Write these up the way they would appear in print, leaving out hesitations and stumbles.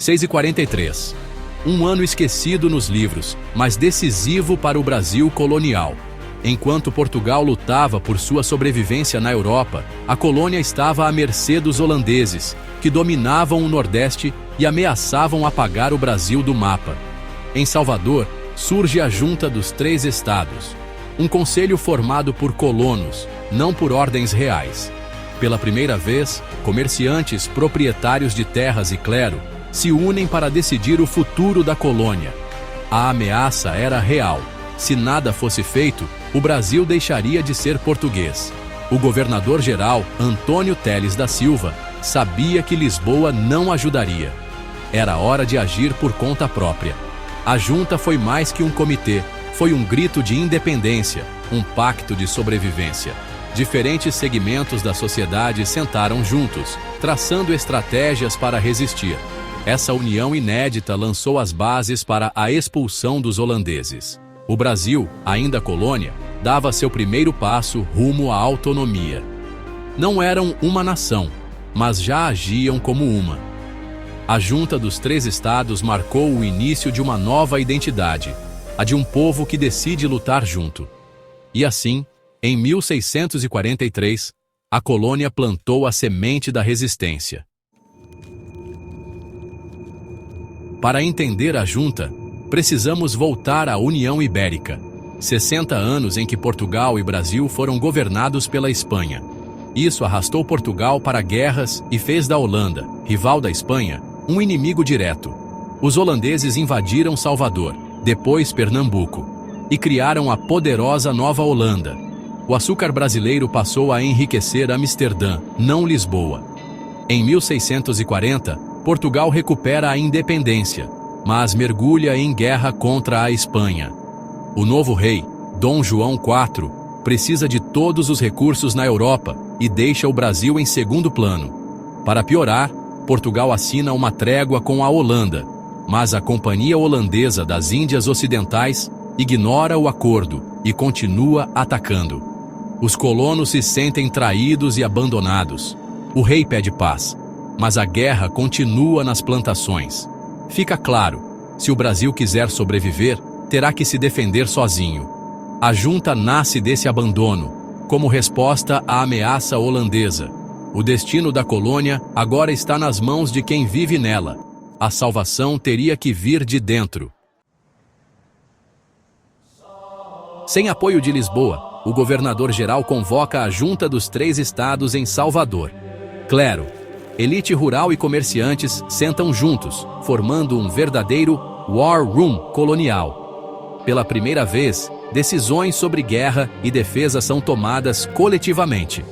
6:43. Um ano esquecido nos livros, mas decisivo para o Brasil colonial. Enquanto Portugal lutava por sua sobrevivência na Europa, a colônia estava à mercê dos holandeses, que dominavam o Nordeste e ameaçavam apagar o Brasil do mapa. Em Salvador, surge a Junta dos Três Estados, um conselho formado por colonos, não por ordens reais. Pela primeira vez, comerciantes, proprietários de terras e clero se unem para decidir o futuro da colônia. A ameaça era real. Se nada fosse feito, o Brasil deixaria de ser português. O governador-geral, Antônio Teles da Silva, sabia que Lisboa não ajudaria. Era hora de agir por conta própria. A junta foi mais que um comitê, foi um grito de independência, um pacto de sobrevivência. Diferentes segmentos da sociedade sentaram juntos, traçando estratégias para resistir. Essa união inédita lançou as bases para a expulsão dos holandeses. O Brasil, ainda colônia, dava seu primeiro passo rumo à autonomia. Não eram uma nação, mas já agiam como uma. A Junta dos Três Estados marcou o início de uma nova identidade, a de um povo que decide lutar junto. E assim, em 1643, a colônia plantou a semente da resistência. Para entender a Junta, precisamos voltar à União Ibérica, 60 anos em que Portugal e Brasil foram governados pela Espanha. Isso arrastou Portugal para guerras e fez da Holanda, rival da Espanha, um inimigo direto. Os holandeses invadiram Salvador, depois Pernambuco, e criaram a poderosa Nova Holanda. O açúcar brasileiro passou a enriquecer Amsterdã, não Lisboa. Em 1640, Portugal recupera a independência, mas mergulha em guerra contra a Espanha. O novo rei, Dom João IV, precisa de todos os recursos na Europa e deixa o Brasil em segundo plano. Para piorar, Portugal assina uma trégua com a Holanda, mas a Companhia Holandesa das Índias Ocidentais ignora o acordo e continua atacando. Os colonos se sentem traídos e abandonados. O rei pede paz, mas a guerra continua nas plantações. Fica claro, se o Brasil quiser sobreviver, terá que se defender sozinho. A junta nasce desse abandono, como resposta à ameaça holandesa. O destino da colônia agora está nas mãos de quem vive nela. A salvação teria que vir de dentro. Sem apoio de Lisboa, o governador-geral convoca a Junta dos Três Estados em Salvador. Clero, elite rural e comerciantes sentam juntos, formando um verdadeiro war room colonial. Pela primeira vez, decisões sobre guerra e defesa são tomadas coletivamente.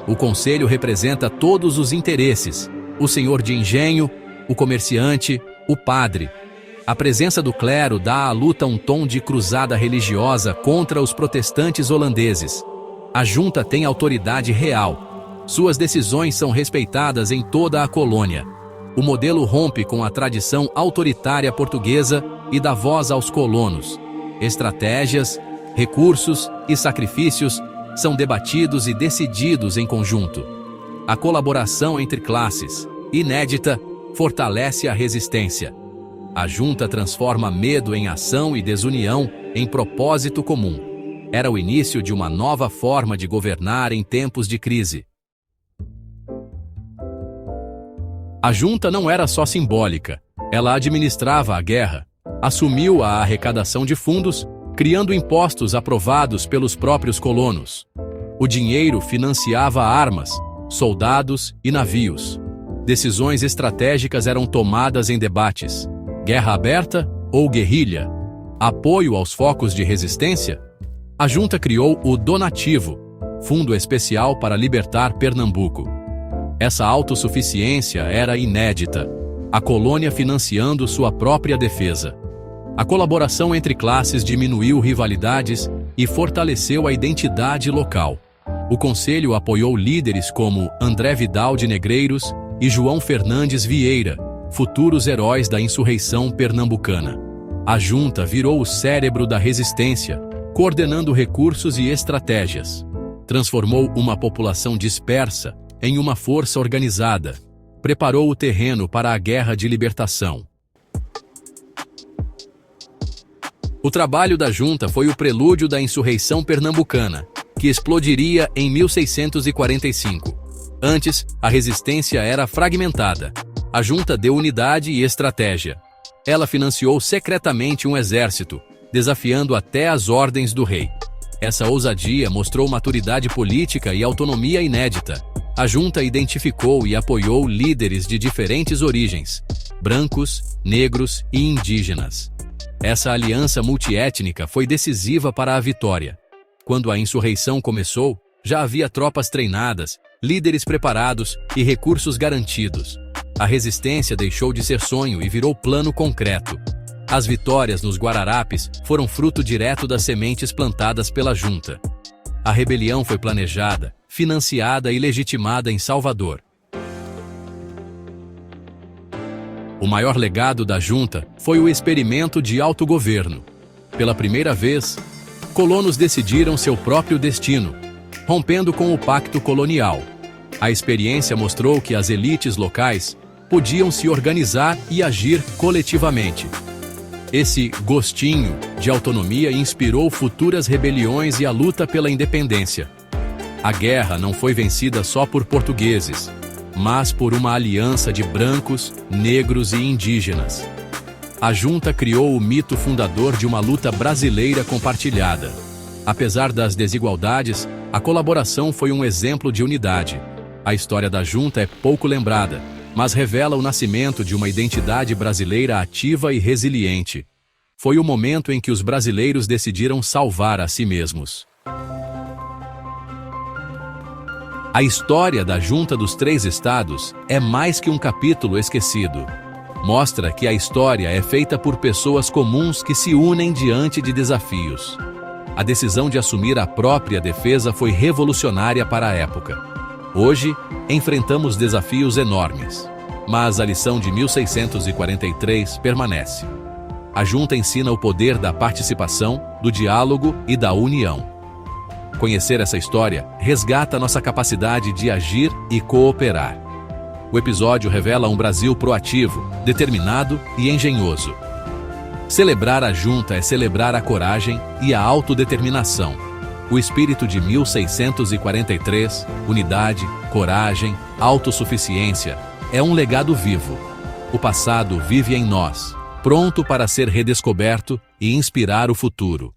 O conselho representa todos os interesses: o senhor de engenho, o comerciante, o padre. A presença do clero dá à luta um tom de cruzada religiosa contra os protestantes holandeses. A junta tem autoridade real. Suas decisões são respeitadas em toda a colônia. O modelo rompe com a tradição autoritária portuguesa e dá voz aos colonos. Estratégias, recursos e sacrifícios são debatidos e decididos em conjunto. A colaboração entre classes, inédita, fortalece a resistência. A junta transforma medo em ação e desunião em propósito comum. Era o início de uma nova forma de governar em tempos de crise. A junta não era só simbólica, ela administrava a guerra, assumiu a arrecadação de fundos, criando impostos aprovados pelos próprios colonos. O dinheiro financiava armas, soldados e navios. Decisões estratégicas eram tomadas em debates: guerra aberta ou guerrilha? Apoio aos focos de resistência? A junta criou o Donativo, fundo especial para libertar Pernambuco. Essa autossuficiência era inédita, a colônia financiando sua própria defesa. A colaboração entre classes diminuiu rivalidades e fortaleceu a identidade local. O conselho apoiou líderes como André Vidal de Negreiros e João Fernandes Vieira, futuros heróis da insurreição pernambucana. A junta virou o cérebro da resistência, coordenando recursos e estratégias. Transformou uma população dispersa em uma força organizada. preparou o terreno para a Guerra de Libertação. O trabalho da junta foi o prelúdio da insurreição pernambucana, que explodiria em 1645. Antes, a resistência era fragmentada. A junta deu unidade e estratégia. Ela financiou secretamente um exército, desafiando até as ordens do rei. Essa ousadia mostrou maturidade política e autonomia inédita. A junta identificou e apoiou líderes de diferentes origens, brancos, negros e indígenas. Essa aliança multiétnica foi decisiva para a vitória. Quando a insurreição começou, já havia tropas treinadas, líderes preparados e recursos garantidos. A resistência deixou de ser sonho e virou plano concreto. As vitórias nos Guararapes foram fruto direto das sementes plantadas pela junta. A rebelião foi planejada, financiada e legitimada em Salvador. O maior legado da junta foi o experimento de autogoverno. Pela primeira vez, colonos decidiram seu próprio destino, rompendo com o pacto colonial. A experiência mostrou que as elites locais podiam se organizar e agir coletivamente. Esse gostinho de autonomia inspirou futuras rebeliões e a luta pela independência. A guerra não foi vencida só por portugueses, mas por uma aliança de brancos, negros e indígenas. A junta criou o mito fundador de uma luta brasileira compartilhada. Apesar das desigualdades, a colaboração foi um exemplo de unidade. A história da junta é pouco lembrada, mas revela o nascimento de uma identidade brasileira ativa e resiliente. Foi o momento em que os brasileiros decidiram salvar a si mesmos. A história da Junta dos Três Estados é mais que um capítulo esquecido. Mostra que a história é feita por pessoas comuns que se unem diante de desafios. A decisão de assumir a própria defesa foi revolucionária para a época. Hoje, enfrentamos desafios enormes, mas a lição de 1643 permanece. A junta ensina o poder da participação, do diálogo e da união. Conhecer essa história resgata nossa capacidade de agir e cooperar. O episódio revela um Brasil proativo, determinado e engenhoso. Celebrar a junta é celebrar a coragem e a autodeterminação. O espírito de 1643, unidade, coragem, autossuficiência, é um legado vivo. O passado vive em nós, pronto para ser redescoberto e inspirar o futuro.